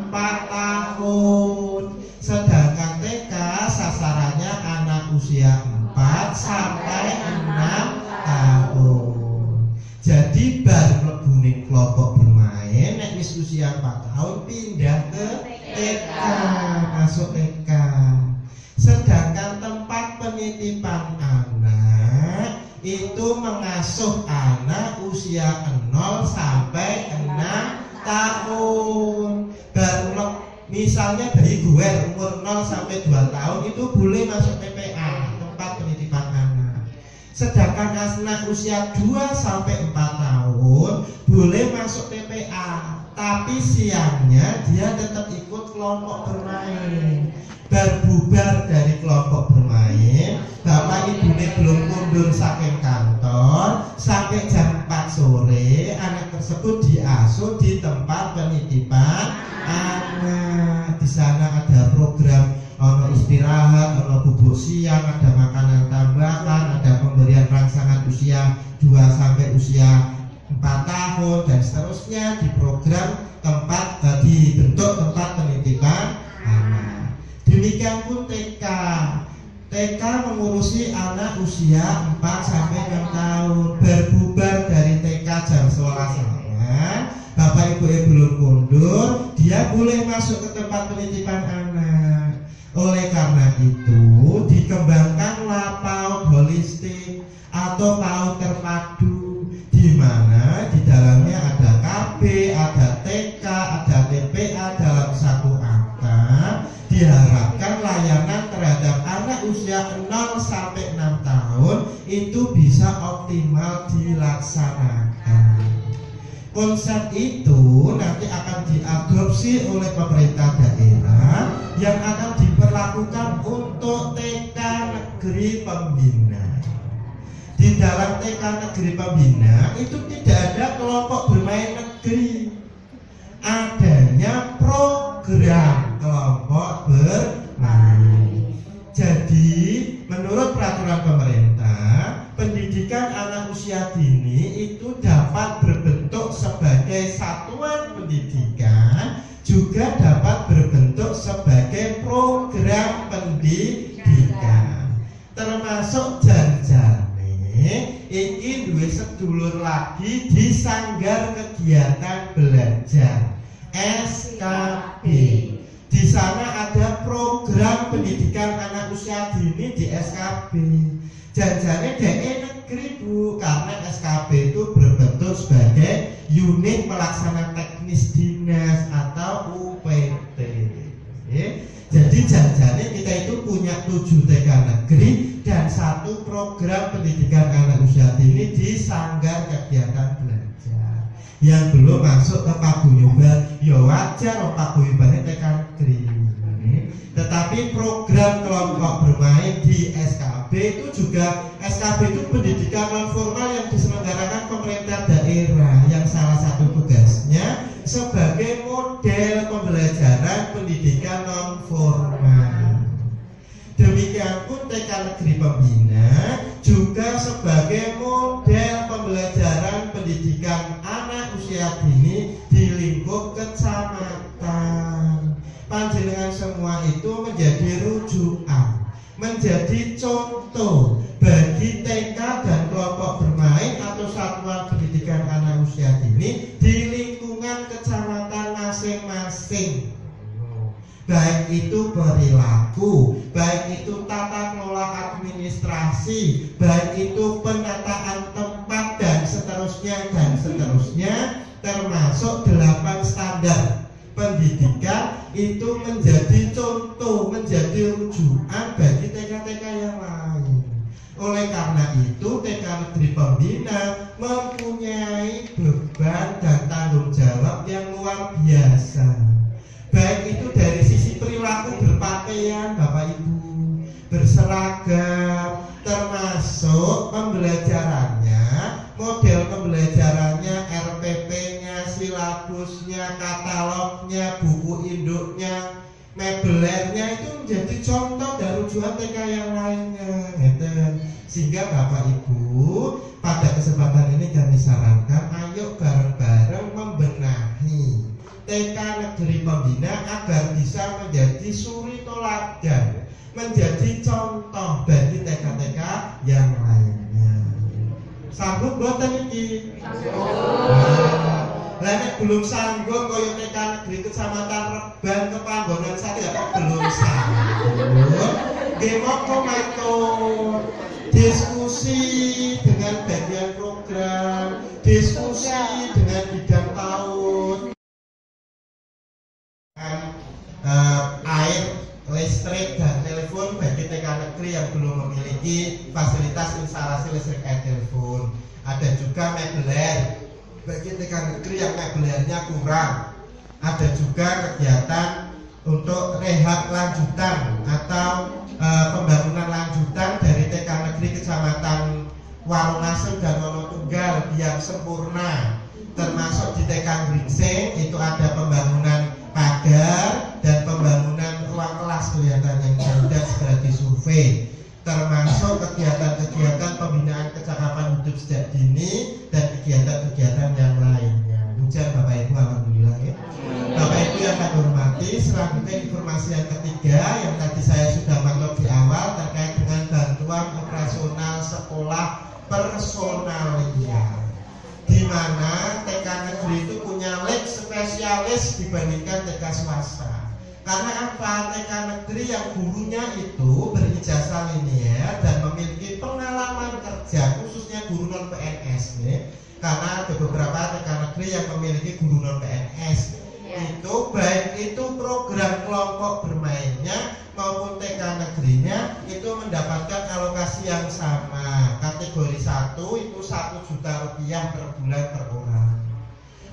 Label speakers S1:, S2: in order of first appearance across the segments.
S1: 4 tahun. Sedangkan TK sasarannya anak usia 4 sampai 6 tahun. Jadi baru mlebu ning kelompok bermain nek wis usia 4 tahun pindah ke TK, masuk TK. Sedangkan tempat penitipan anak itu mengasuh anak usia 0 sampai 6 tahun. Baru misalnya bayi gue umur 0 sampai 2 tahun itu boleh masuk TPA, tempat penitipan anak. Sedangkan anak usia 2 sampai 4 tahun boleh masuk TPA, tapi siangnya dia tetap ikut kelompok bermain. Berbubar dari kelompok bermain, bapak ibunya belum mundur saking kantor, sampai jam 4 sore anak tersebut diasuh di tempat penitipan anak. Di sana ada program, ono istirahat, ono bubuk siang, ada makanan tambahan, ada pemberian rangsangan usia 2 sampai usia 4 tahun dan seterusnya, di program tempat dibentuk tempat penitipan anak. Demikian pun TK. TK mengurusi anak usia 4 sampai 6 tahun. Berbubar dari TK jam 11 bapak ibu yang belum mundur, dia boleh masuk ke tempat penitipan anak. Oleh karena itu dikembangkanlah PAUD holistik atau PAUD terpadu, di mana di dalamnya ada KB, ada TK, ada TPA dalam satu atap. Diharapkan layanan terhadap anak usia 0 sampai 6 tahun itu bisa optimal dilaksanakan. Konsep itu nanti akan diadopsi oleh pemerintah daerah yang akan diperlakukan untuk TK negeri pembina. Di dalam TK negeri pembina itu tidak ada kelompok bermain negeri, adanya program kelompok bermain. Jadi menurut peraturan pemerintah, pendidikan anak usia dini itu dapat berbentuk sebagai satuan pendidikan, juga dapat berbentuk sebagai program pendidikan, termasuk janjane iki duwe sedulur lagi di Sanggar Kegiatan Belajar SKB. Di sana ada program pendidikan anak usia dini di SKB. Janjane DE negeri Bu, karena SKB itu berbentuk sebagai unit pelaksana teknis dinas atau UPT. Jadi janjane kita itu punya 7 TK negeri dan 1 program pendidikan anak usia dini di Sanggar Kegiatan Belajar. Yang belum masuk ke paguyuban, ya wajar paguyubannya TK negeri. Tetapi program kelompok bermain di SKB itu juga, SKB itu pendidikan non formal yang diselenggarakan pemerintah daerah, yang salah satu tugasnya sebagai model pembelajaran pendidikan non formal. Demikian pun TK negeri pembina juga sebagai model pembelajaran pendidikan anak usia dini di lingkup kecamatan. Panjenengan semua itu menjadi rujukan, menjadi contoh bagi TK dan kelompok bermain atau satuan pendidikan anak usia dini di lingkungan kecamatan masing-masing. Baik itu perilaku, baik itu tata kelola administrasi, baik itu penataan tempat dan seterusnya, termasuk 8 standar pendidikan itu menjadi contoh, menjadi rujukan bagi TK-TK yang lain. Oleh karena itu TK negeri pembina mempunyai beban dan tanggung jawab yang luar biasa. Baik itu dari sisi perilaku berpakaian Bapak Ibu, berseragam, termasuk pembelajarannya, model pembelajarannya, RPP-nya, silabusnya, katalognya, buku induknya, mebelernya itu menjadi contoh dan rujukan TK yang lainnya, gitu. Sehingga Bapak Ibu pada kesempatan ini kami sarankan, ayo bareng-bareng membenahi TK Negeri Pembina agar bisa menjadi suri teladan, menjadi contoh bagi TK-TK yang lainnya. Sanggup boten iki? Lah nek belum sanggup kaya TK Negeri Kecamatan Reban Kepanggonan Sari kok belum sanggup. Nggih monggo matur diskusi dengan bagian program, diskusi dengan bidang PAUD, air, listrik dan telepon bagi TK negeri yang belum memiliki fasilitas instalasi listrik air telepon. Ada juga mebeler bagi TK negeri yang mebelernya kurang. Ada juga kegiatan untuk rehab lanjutan atau pembangunan lanjutan dari TK negeri Kecamatan Warungasem dan Wonotunggal yang sempurna, termasuk di TK Gringsing itu ada pembangunan pagar dan pembangunan ruang kelas kelihatan yang jauh dan segera disurvei, termasuk kegiatan-kegiatan pembinaan kecakapan hidup sejak dini dan kegiatan-kegiatan yang lainnya. Ujian Bapak Ibu, alhamdulillah ya. Bapak Ibu yang kami hormati, selanjutnya informasi yang ketiga yang tadi saya sudah maklum di awal terkait dengan bantuan operasional sekolah personalia, di mana TK negeri itu punya lift spesialis dibandingkan TK swasta. Karena apa? TK negeri yang gurunya itu berijazah linier dan memiliki pengalaman kerja, khususnya guru non PNS nih. Karena ada beberapa TK negeri yang memiliki guru non PNS. Itu baik itu program kelompok bermainnya maupun TK negerinya itu mendapatkan alokasi yang sama. Kategori 1 itu 1 juta rupiah per bulan per orang.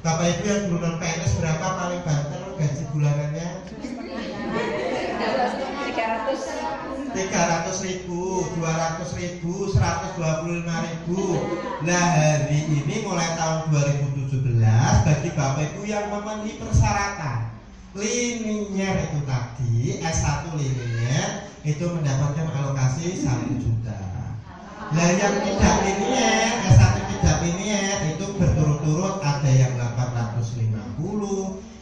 S1: Bapak Ibu yang guru non PNS berapa paling banter gaji bulanannya? 300.000, 200.000, 125.000. Nah hari ini mulai tahun 2017 bagi Bapak Ibu yang memenuhi persyaratan linier itu tadi S1 linier itu mendapatkan alokasi 1 juta. Nah yang tidak linier S1 tidak linier itu berturut-turut ada yang 850,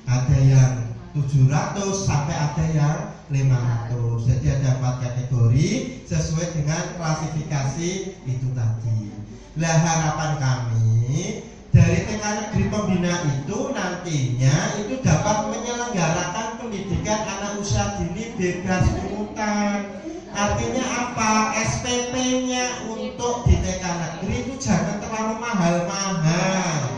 S1: ada yang 700 sampai ada yang 500. Jadi ada 4 kategori sesuai dengan klasifikasi itu tadi. Nah harapan kami dari TK Negeri Pembina itu nantinya itu dapat menyelenggarakan pendidikan anak usia dini bebas pungutan. Artinya apa? SPP-nya untuk di TK Negeri itu jangan terlalu mahal-mahal.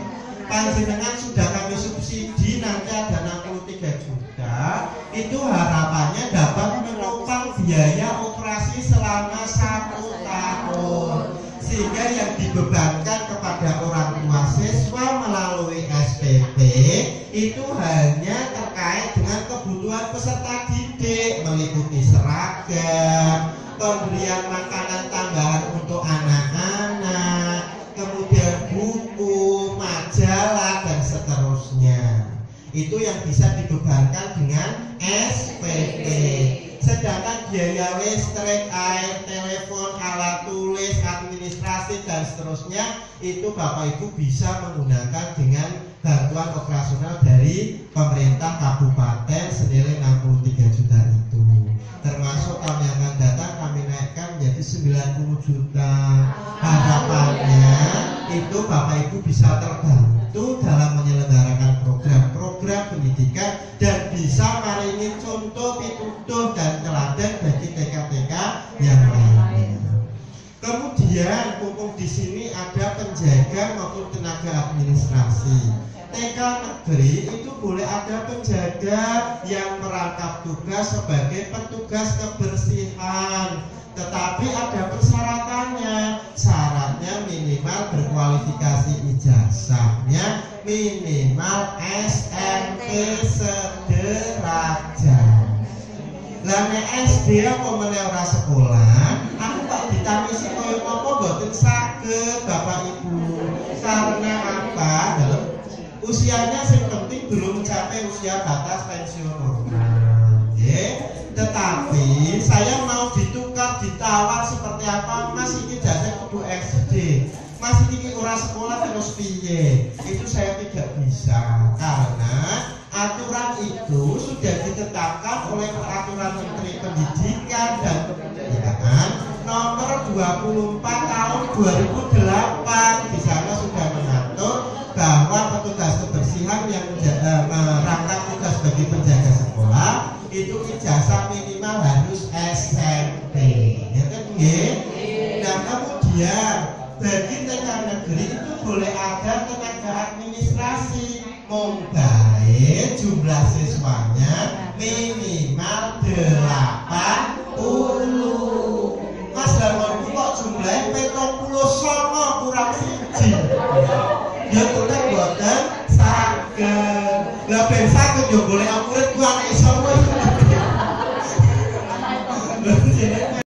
S1: Panjenengan sudah kami subsidi nanti ada 63 juta. Itu harapannya dapat menopang biaya operasi selama 1 tahun, sehingga yang dibebankan kepada orang tua siswa melalui SPP itu hanya terkait dengan kebutuhan peserta didik, meliputi seragam, pemberian makanan tambahan untuk anak-anak, kemudian buku, majalah dan seterusnya. Itu yang bisa dibebankan dengan SPP. Sedangkan biaya listrik, air, telepon, alat tulis, administrasi dan seterusnya itu Bapak Ibu bisa menggunakan dengan bantuan operasional dari pemerintah kabupaten senilai 63 juta itu. Termasuk tahun yang akan datang kami naikkan menjadi 90 juta. Harapannya itu Bapak Ibu bisa terbantu dalam menyelenggarakan program-program pendidikan dan bisa maringi contoh, pituduh dan teladan bagi TK-TK yang lainnya. Kemudian mumpung di sini ada penjaga maupun tenaga administrasi. TK negeri itu boleh ada penjaga yang merangkap tugas sebagai petugas kebersihan, tetapi ada persyaratannya. Syaratnya minimal berkualifikasi ijazahnya minimal SMP sederajat. Lah nek SD apa meneh ora sekolah, aku kok ditamisi koyo apa mboten saged Bapak Ibu. Karena apa? Usianya yang penting belum mencapai usia batas pensiun normal. Tetapi saya mau ditukar, ditawar seperti apa? Mas ini jasa kudu SD, Mas ini ora sekolah terus piye? Itu saya tidak bisa karena aturan itu sudah ditetapkan oleh Peraturan Menteri Pendidikan dan Kebudayaan nomor 24 tahun 2008. Di sana sudah mengatur bahwa petugas kebersihan yang merangkap tugas bagi penjaga sekolah itu ijazah minimal harus SMP. Ya kan nggih? Nah, kemudian bagi TK negeri itu boleh ada tenaga administrasi, membaik jumlah siswanya minimal 80. Mas Darmono kok jumlahnya 79 kurang siji. Ya boleh boten saged. Lah ben saged yo golek murid